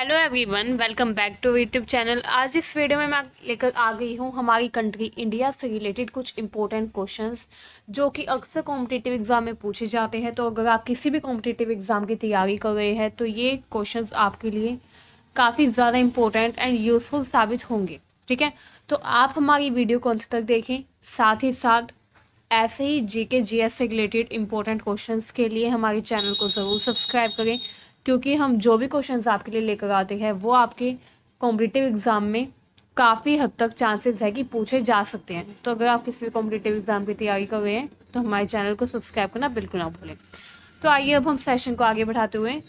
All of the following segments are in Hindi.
Hello everyone, welcome back to YouTube channel. आज इस वीडियो में मैं लेकर आ गई हूँ हमारी कंट्री इंडिया से रिलेटेड कुछ इंपॉर्टेंट क्वेश्चंस जो कि अक्सर कॉम्पिटिटिव एग्जाम में पूछे जाते हैं। तो अगर आप किसी भी कॉम्पिटिटिव एग्जाम की तैयारी कर रहे हैं तो ये क्वेश्चंस आपके लिए काफ़ी ज़्यादा इंपॉर्टेंट एंड यूजफुल साबित होंगे। ठीक है, तो आप हमारी वीडियो को अंत तक देखें। साथ ही साथ ऐसे ही जीके जीएस से रिलेटेड इंपॉर्टेंट क्वेश्चंस के लिए हमारे चैनल को ज़रूर सब्सक्राइब करें, क्योंकि हम जो भी क्वेश्चंस आपके लिए लेकर आते हैं वो आपके कॉम्पिटिटिव एग्ज़ाम में काफ़ी हद तक चांसेस है कि पूछे जा सकते हैं। तो अगर आप किसी भी कॉम्पिटिटिव एग्ज़ाम की तैयारी कर रहे हैं तो हमारे चैनल को सब्सक्राइब करना बिल्कुल ना भूलें। तो आइए अब हम सेशन को आगे बढ़ाते हुए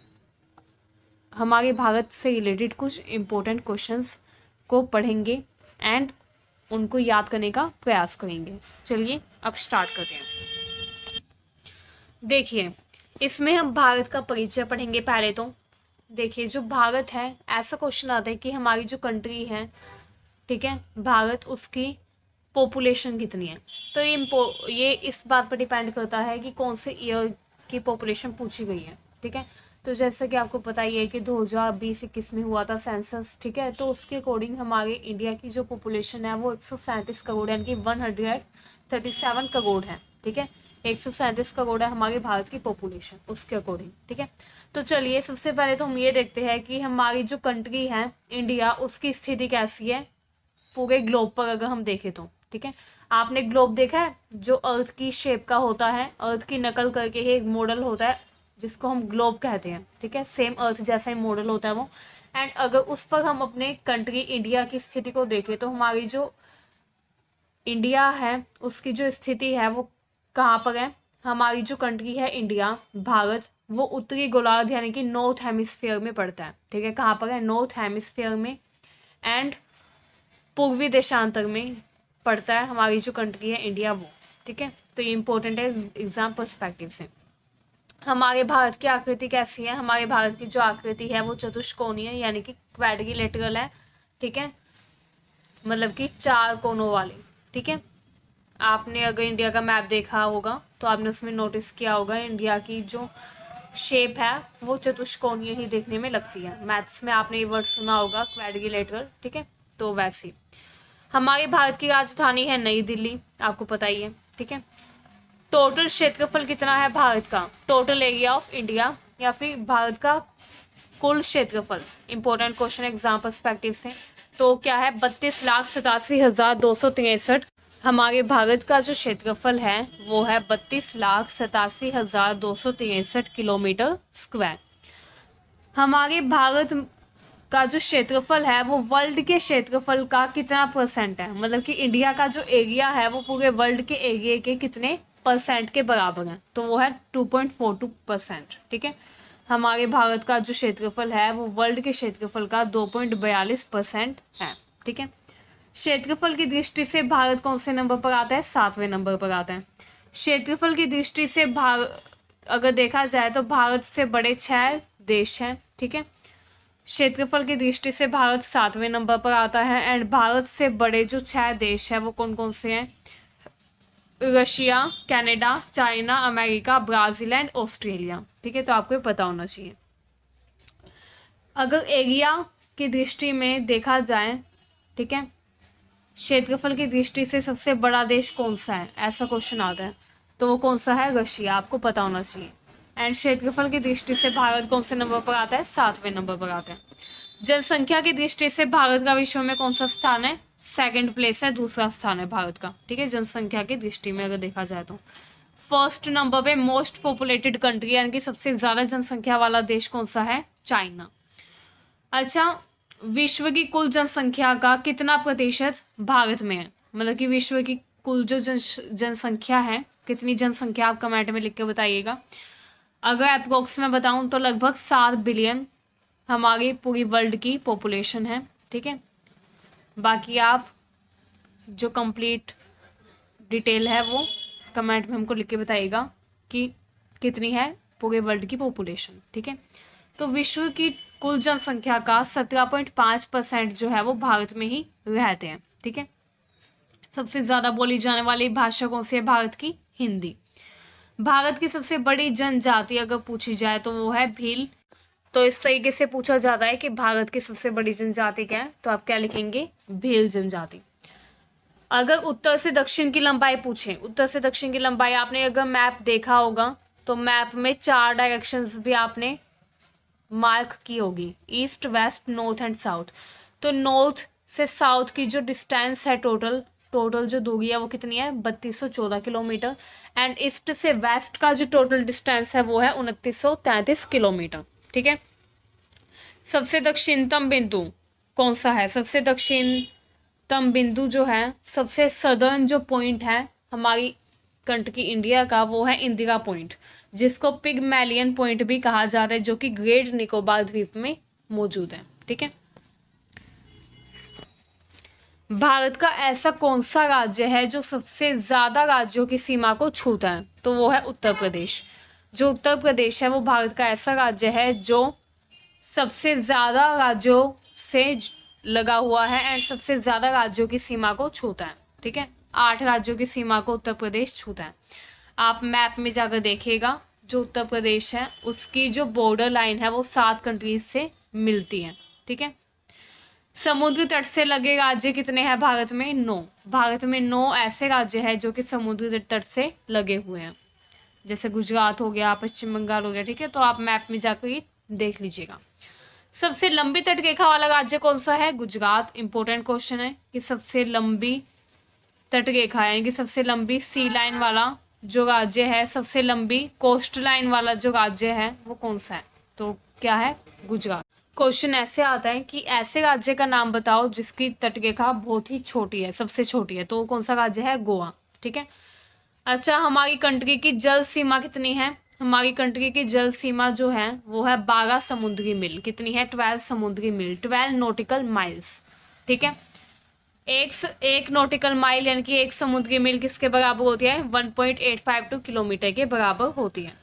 हमारे भारत से रिलेटेड कुछ इम्पोर्टेंट क्वेश्चंस को पढ़ेंगे एंड उनको याद करने का प्रयास करेंगे। चलिए अब स्टार्ट करते हैं। देखिए, इसमें हम भारत का परिचय पढ़ेंगे पहले। तो देखिए, जो भारत है, ऐसा क्वेश्चन आता है कि हमारी जो कंट्री है, ठीक है, भारत, उसकी पॉपुलेशन कितनी है। तो ये इस बात पर डिपेंड करता है कि कौन से ईयर की पॉपुलेशन पूछी गई है। ठीक है, तो जैसे कि आपको पता ही है कि 2020-21 में हुआ था सेंसस। ठीक है, तो उसके अकॉर्डिंग हमारे इंडिया की जो पॉपुलेशन है वो 137 करोड़ यानी कि 137 करोड़ है। ठीक है, 137 करोड़ है हमारे भारत की पॉपुलेशन उसके अकॉर्डिंग। ठीक है, तो चलिए सबसे पहले तो हम ये देखते हैं कि हमारी जो कंट्री है इंडिया, उसकी स्थिति कैसी है पूरे ग्लोब पर अगर हम देखें तो। ठीक है, आपने ग्लोब देखा है जो अर्थ की शेप का होता है, अर्थ की नकल करके ही एक मॉडल होता है जिसको हम ग्लोब कहते हैं। ठीक है, सेम अर्थ जैसा ही मॉडल होता है वो। एंड अगर उस पर हम अपने कंट्री इंडिया की स्थिति को देखें तो हमारी जो इंडिया है उसकी जो स्थिति है वो कहाँ पर है। हमारी जो कंट्री है इंडिया, भारत, वो उत्तरी गोलार्ध यानी कि नॉर्थ हेमिस्फीयर में पड़ता है। ठीक है, कहाँ पर है, नॉर्थ हेमिस्फीयर में। एंड पूर्वी देशांतर में पड़ता है हमारी जो कंट्री है इंडिया वो। ठीक है, तो ये इंपॉर्टेंट है एग्जाम पर्सपेक्टिव से। हमारे भारत की आकृति कैसी है, हमारे भारत की जो आकृति है वो चतुष्कोणीय यानी कि क्वाड्रिलेटरल है। ठीक है, मतलब कि 4 कोनों वाली। ठीक है, आपने अगर इंडिया का मैप देखा होगा तो आपने उसमें नोटिस किया होगा इंडिया की जो शेप है वो चतुष्कोणीय ही देखने में लगती है। मैथ्स में आपने ये वर्ड सुना होगा क्वाड्रिलेटरल। ठीक है, तो वैसी हमारे भारत की राजधानी है नई दिल्ली, आपको पता ही है। ठीक है, टोटल क्षेत्रफल कितना है भारत का, टोटल एरिया ऑफ इंडिया, या फिर भारत का कुल क्षेत्रफल। इंपॉर्टेंट क्वेश्चन एग्जाम पर्सपेक्टिव से। तो क्या है, 32,87,263। हमारे भारत का जो क्षेत्रफल है वो है 32,87,263 किलोमीटर स्क्वायर। हमारे भारत का जो क्षेत्रफल है वो वर्ल्ड के क्षेत्रफल का कितना परसेंट है, मतलब कि इंडिया का जो एरिया है वो पूरे वर्ल्ड के एरिया के कितने परसेंट के बराबर है, तो वो है 2.42%। ठीक है, हमारे भारत का जो क्षेत्रफल है वो वर्ल्ड के क्षेत्रफल का 2.42% है। ठीक है, क्षेत्रफल की दृष्टि से भारत कौन से नंबर पर आता है, 7वें नंबर पर आता है। क्षेत्रफल की दृष्टि से भारत अगर देखा जाए तो भारत से बड़े 6 देश हैं। ठीक है, क्षेत्रफल की दृष्टि से भारत 7वें नंबर पर आता है। एंड भारत से बड़े जो 6 देश हैं वो कौन कौन से हैं, Russia, Canada, China, America, Brazil and Australia. ठीक है, तो आपको ये पता होना चाहिए। अगर एरिया की दृष्टि में देखा जाए, ठीक है, क्षेत्रफल की दृष्टि से सबसे बड़ा देश कौन सा है, ऐसा क्वेश्चन आता है, तो वो कौन सा है, रशिया, आपको पता होना चाहिए। एंड क्षेत्रफल की दृष्टि से भारत कौन से नंबर पर आता है, 7वें नंबर पर आता है। जनसंख्या की दृष्टि से भारत का विश्व में कौन सा स्थान है, 2nd प्लेस है, दूसरा स्थान है भारत का। ठीक है, जनसंख्या की दृष्टि में अगर देखा जाए तो फर्स्ट नंबर पे मोस्ट पॉपुलेटेड कंट्री यानी कि सबसे ज्यादा जनसंख्या वाला देश कौन सा है, चाइना। अच्छा, विश्व की कुल जनसंख्या का कितना प्रतिशत भारत में है, मतलब कि विश्व की कुल जो जनसंख्या है, कितनी जनसंख्या, आप कमेंट में लिख के बताइएगा। अगर अप्रोक्स में बताऊं तो लगभग 7 बिलियन हमारी पूरी वर्ल्ड की पॉपुलेशन है। ठीक है, बाकी आप जो कंप्लीट डिटेल है वो कमेंट में हमको लिख के बताइएगा कि कितनी है पूरे वर्ल्ड की पॉपुलेशन। ठीक है, तो विश्व की कुल जनसंख्या का 17.5% जो है वो भारत में ही रहते हैं। ठीक है, सबसे ज़्यादा बोली जाने वाली भाषा कौन सी है भारत की, हिंदी। भारत की सबसे बड़ी जनजाति अगर पूछी जाए तो वो है भील, तो इस तरीके से पूछा जाता है कि भारत की सबसे बड़ी जनजाति क्या है, तो आप क्या लिखेंगे, भील जनजाति। अगर उत्तर से दक्षिण की लंबाई पूछें, उत्तर से दक्षिण की लंबाई, आपने अगर मैप देखा होगा तो मैप में 4 डायरेक्शंस भी आपने मार्क की होगी, east, west, north and south. तो नॉर्थ से साउथ की जो डिस्टेंस है, टोटल जो दूरी है वो कितनी है, 3214 किलोमीटर। एंड ईस्ट से वेस्ट का जो टोटल डिस्टेंस है वो है 2933 किलोमीटर। ठीक है। सबसे दक्षिणतम बिंदु कौन सा है, सबसे दक्षिणतम बिंदु जो है, सबसे सदर्न जो पॉइंट है हमारी कंट्री इंडिया का, वो है इंदिरा पॉइंट, जिसको पिगमैलियन पॉइंट भी कहा जाता है, जो कि ग्रेट निकोबार द्वीप में मौजूद है। ठीक है। भारत का ऐसा कौन सा राज्य है जो सबसे ज्यादा राज्यों की सीमा को छूता है, तो वो है उत्तर प्रदेश। जो उत्तर प्रदेश है वो भारत का ऐसा राज्य है जो सबसे ज्यादा राज्यों से लगा हुआ है एंड सबसे ज्यादा राज्यों की सीमा को छूता है। ठीक है। 8 राज्यों की सीमा को उत्तर प्रदेश छूता है। आप मैप में जाकर देखिएगा, जो उत्तर प्रदेश है उसकी जो बॉर्डर लाइन है वो 7 कंट्रीज से मिलती है। ठीक है। समुद्र तट से लगे राज्य कितने हैं भारत में, 9। भारत में 9 ऐसे राज्य हैं जो कि समुद्र तट से लगे हुए हैं, जैसे गुजरात हो गया, पश्चिम बंगाल हो गया। ठीक है। तो आप मैप में जाकर ये देख लीजिएगा। सबसे लंबी तट रेखा वाला राज्य कौन सा है, गुजरात। इंपॉर्टेंट क्वेश्चन है कि सबसे लंबी तट रेखा यानी कि सबसे लंबी सी लाइन वाला जो राज्य है, सबसे लंबी कोस्ट लाइन वाला जो राज्य है वो कौन सा है, तो क्या है, गुजरात। क्वेश्चन ऐसे आता है कि ऐसे राज्य का नाम बताओ जिसकी तट रेखा बहुत ही छोटी है, सबसे छोटी है, तो कौन सा राज्य है, गोवा। ठीक है। अच्छा, हमारी कंट्री की जल सीमा कितनी है, हमारी कंट्री की जल सीमा जो है वो है 12 समुद्री मील। कितनी है, 12 समुद्री मील, 12 नॉटिकल माइल्स। ठीक है। एक नॉटिकल माइल यानी कि एक समुद्री मील किसके बराबर होती है, 1.852 किलोमीटर के बराबर होती है।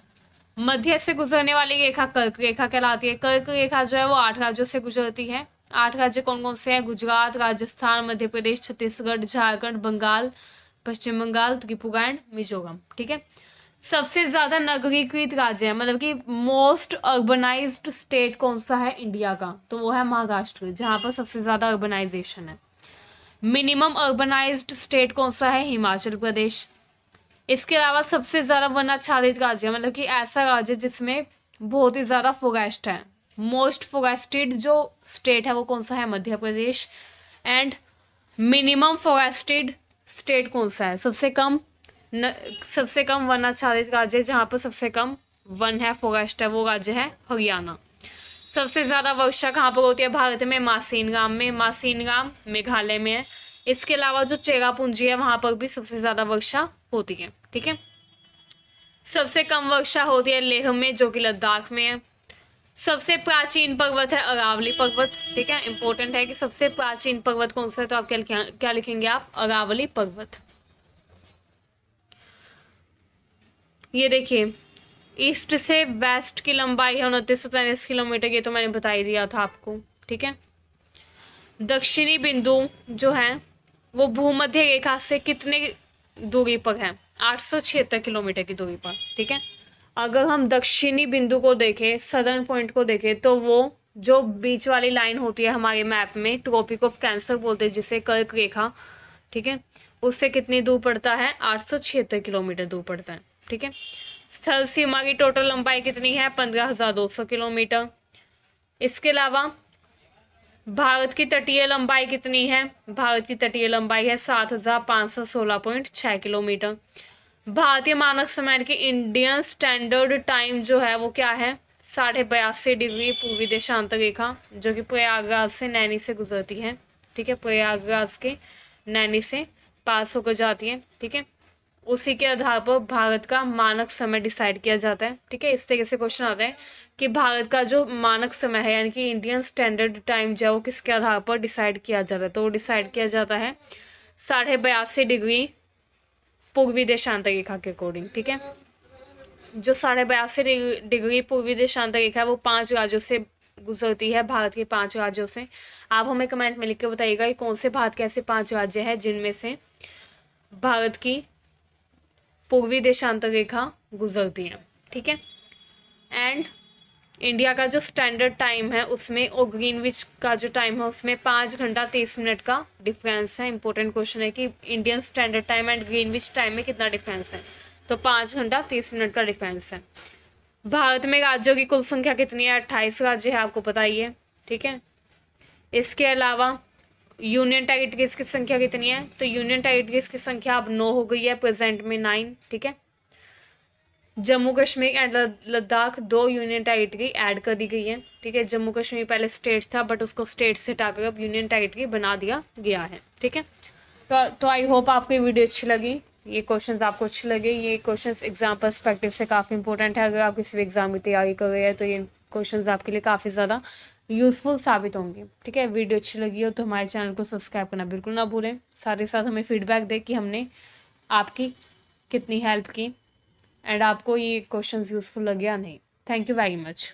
मध्य से गुजरने वाली रेखा कर्क रेखा कहलाती है। कर्क रेखा जो है वो 8 राज्यों से गुजरती है। 8 राज्य कौन कौन से हैं, गुजरात, राजस्थान, मध्य प्रदेश, छत्तीसगढ़, झारखंड, बंगाल, पश्चिम बंगाल, त्रिपुरा एंड मिजोरम। ठीक है। सबसे ज्यादा नगरीकृत राज्य है, मतलब कि मोस्ट अर्बनाइज्ड स्टेट कौन सा है इंडिया का, तो वो है महाराष्ट्र, जहां पर सबसे ज्यादा अर्बनाइजेशन है। मिनिमम अर्बनाइज्ड स्टेट कौन सा है, हिमाचल प्रदेश। इसके अलावा सबसे ज्यादा वनाच्छादित राज्य, मतलब कि ऐसा राज्य जिसमें बहुत ही ज्यादा फॉरेस्ट है, मोस्ट फॉरेस्टेड जो स्टेट है वो कौन सा है, Madhya Pradesh. And minimum forested state कौन सा है, सबसे कम वनाच्छादित राज्य जहाँ पर सबसे कम वन है, फॉरेस्ट है, वो राज्य है हरियाणा। सबसे ज्यादा वर्षा कहाँ पर होती है भारत में, मासीनराम में। मासीनराम मेघालय में है। इसके अलावा जो चेरापूंजी है वहां पर भी सबसे ज्यादा वर्षा होती है। ठीक है। सबसे कम वर्षा होती है लेह में, जो कि लद्दाख में है। सबसे प्राचीन पर्वत है अरावली पर्वत। ठीक है। इंपॉर्टेंट है कि सबसे प्राचीन पर्वत कौन सा है, तो आप क्या लिखेंगे, आप अरावली पर्वत। ये देखिए, ईस्ट से वेस्ट की लंबाई है 2943 किलोमीटर, ये तो मैंने बता ही दिया था आपको। ठीक है। दक्षिणी बिंदु जो है वो भूमध्य रेखा से कितने दूरी पर है, 876 किलोमीटर की दूरी पर। ठीक है। अगर हम दक्षिणी बिंदु को देखें, सदर्न पॉइंट को देखें, तो वो जो बीच वाली लाइन होती है हमारे मैप में, ट्रॉपिक ऑफ कैंसर बोलते हैं जिसे, कर्क रेखा। ठीक है। उससे कितनी दूर पड़ता है, 876 किलोमीटर दूर पड़ता है। ठीक है। स्थल सीमा की टोटल लंबाई कितनी है, 15,200 किलोमीटर। इसके अलावा भारत की तटीय लंबाई कितनी है, भारत की तटीय लंबाई है 7,516.6 किलोमीटर। भारतीय मानक समय की इंडियन स्टैंडर्ड टाइम जो है वो क्या है, 82.5 डिग्री पूर्वी देशांतर रेखा, जो कि प्रयागराज से नैनी से गुजरती है। ठीक है। प्रयागराज के नैनी से पास होकर जाती है। ठीक है। उसी के आधार पर भारत का मानक समय डिसाइड किया जाता है। ठीक है। इस तरीके से क्वेश्चन आता है कि भारत का जो मानक समय है यानी कि इंडियन स्टैंडर्ड टाइम जो है वो किसके आधार पर डिसाइड किया जाता है, तो वो डिसाइड किया जाता है 82.5 डिग्री पूर्वी देशांतर रेखा के अकॉर्डिंग। ठीक है। जो 82.5 डिग्री पूर्वी देशांतर रेखा है वो 5 राज्यों से गुजरती है, भारत के 5 राज्यों से। आप हमें कमेंट में लिख के बताइएगा कि कौन से भारत के ऐसे 5 राज्य हैं जिनमें से भारत की पूर्वी देशांतर रेखा गुजरती है। ठीक है। एंड इंडिया का जो स्टैंडर्ड टाइम है उसमें और ग्रीनविच का जो टाइम है उसमें 5 घंटा 23 मिनट का डिफरेंस है। इंपॉर्टेंट क्वेश्चन है कि Indian standard time and Greenwich time में कितना डिफरेंस है, तो 5 घंटा 30 मिनट का डिफरेंस है। भारत में राज्यों की कुल संख्या कितनी है? 28 राज्य है, आपको पता ही है, ठीक है। इसके अलावा यूनियन टेरिटरीज की संख्या कितनी है? तो यूनियन टेरिटरीज की संख्या अब 9 हो गई है, प्रेजेंट में 9, ठीक है। Jammu Kashmir and Ladakh 2 union territory add कर दी गई है, ठीक है। जम्मू कश्मीर पहले स्टेट था बट उसको स्टेट से हटाकर अब यूनियन टेरिटरी बना दिया गया है, ठीक है। तो आई होप आपको ये वीडियो अच्छी लगी, ये क्वेश्चंस आपको अच्छे लगे। ये क्वेश्चंस एग्जाम पर्सपेक्टिव से काफ़ी इंपॉर्टेंट है। अगर आप किसी भी एग्जाम की तैयारी कर रहे हैं तो ये क्वेश्चंस आपके लिए काफ़ी ज़्यादा यूज़फुल साबित होंगे, ठीक है। वीडियो अच्छी लगी हो तो हमारे चैनल को सब्सक्राइब करना बिल्कुल ना भूलें। साथ ही साथ हमें फीडबैक दें कि हमने आपकी कितनी हेल्प की एंड आपको ये क्वेश्चंस यूज़फुल लगे या नहीं। Thank you very much.